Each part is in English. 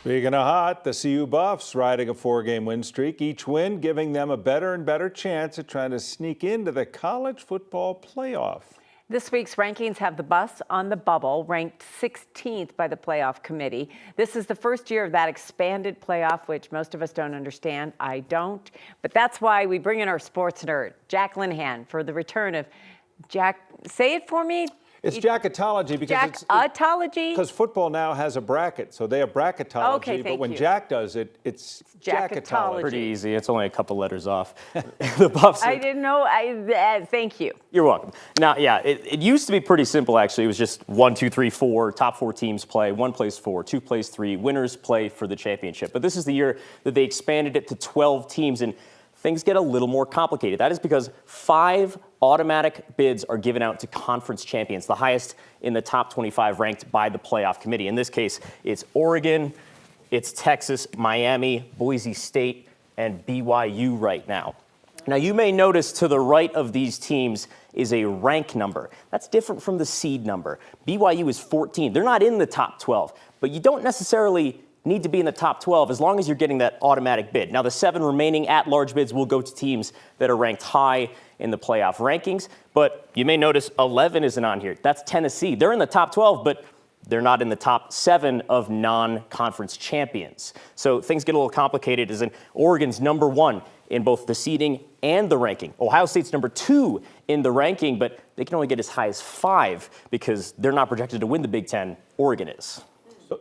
Speaking of hot, the CU Buffs riding a 4-game win streak, each win giving them a better and better chance at trying to sneak into the college football playoff. This week's rankings have the Buffs on the bubble, ranked 16th by the playoff committee. This is the first year of that expanded playoff, which most of us don't understand. I don't. But that's why we bring in our sports nerd, Jack Linehan, for the return of Jack. Say it for me. It's Jacketology because football now has a bracket, so they have bracketology. Okay, but when you. Jack does it, it's Jacketology. Pretty easy. It's only a couple letters off. The Buffs. I didn't know. Thank you. You're welcome. Now, yeah, it used to be pretty simple. Actually, it was just 1, 2, 3, 4. Top 4 teams play. 1 plays 4, 2 plays 3. Winners play for the championship. But this is the year that they expanded it to 12 teams, and things get a little more complicated. That is because 5 automatic bids are given out to conference champions, the highest in the top 25 ranked by the playoff committee. In this case, it's Oregon, it's Texas, Miami, Boise State, and BYU right now. Now, you may notice to the right of these teams is a rank number. That's different from the seed number. BYU is 14. They're not in the top 12, but you don't necessarily need to be in the top 12 as long as you're getting that automatic bid. Now, the 7 remaining at-large bids will go to teams that are ranked high in the playoff rankings, but you may notice 11 isn't on here. That's Tennessee. They're in the top 12, but they're not in the top 7 of non-conference champions. So things get a little complicated as in Oregon's number 1 in both the seeding and the ranking. Ohio State's number 2 in the ranking, but they can only get as high as 5 because they're not projected to win the Big Ten. Oregon is.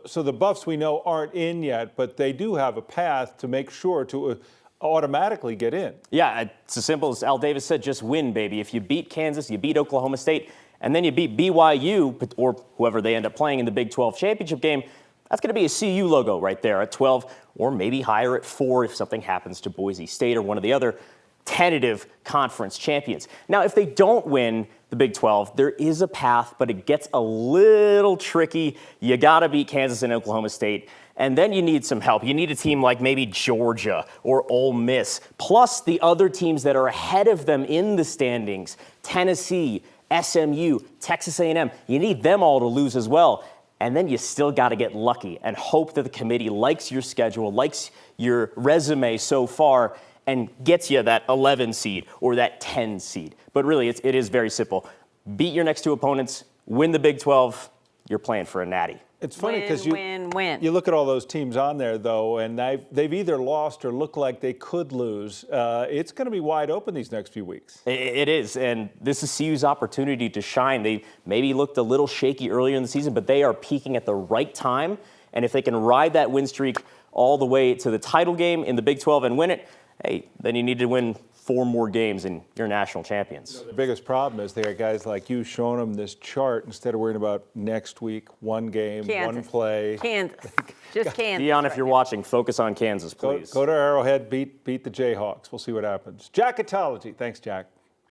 So the Buffs we know aren't in yet, but they do have a path to make sure to automatically get in. Yeah, it's as simple as Al Davis said, just win, baby. If you beat Kansas, you beat Oklahoma State, and then you beat BYU or whoever they end up playing in the Big 12 championship game, that's going to be a CU logo right there at 12 or maybe higher at 4 if something happens to Boise State or one of the other tentative conference champions. Now, if they don't win the Big 12, there is a path, but it gets a little tricky. You got to beat Kansas and Oklahoma State, and then you need some help. You need a team like maybe Georgia or Ole Miss, plus the other teams that are ahead of them in the standings, Tennessee, SMU, Texas A&M. You need them all to lose as well. And then you still got to get lucky and hope that the committee likes your schedule, likes your resume so far, and gets you that 11 seed or that 10 seed. But really, it is very simple. Beat your next 2 opponents, win the Big 12, you're playing for a natty. It's funny because win. You look at all those teams on there, though, and they've either lost or look like they could lose. It's going to be wide open these next few weeks. It is, and this is CU's opportunity to shine. They maybe looked a little shaky earlier in the season, but they are peaking at the right time. And if they can ride that win streak all the way to the title game in the Big 12 and win it, hey, then you need to win 4 more games and you're national champions. The biggest problem is they got guys like you showing them this chart instead of worrying about next week, 1 game, Kansas. 1 play. Kansas. Just Kansas. Dion, if you're watching, focus on Kansas, please. Go to Arrowhead, beat the Jayhawks. We'll see what happens. Jacketology. Thanks, Jack.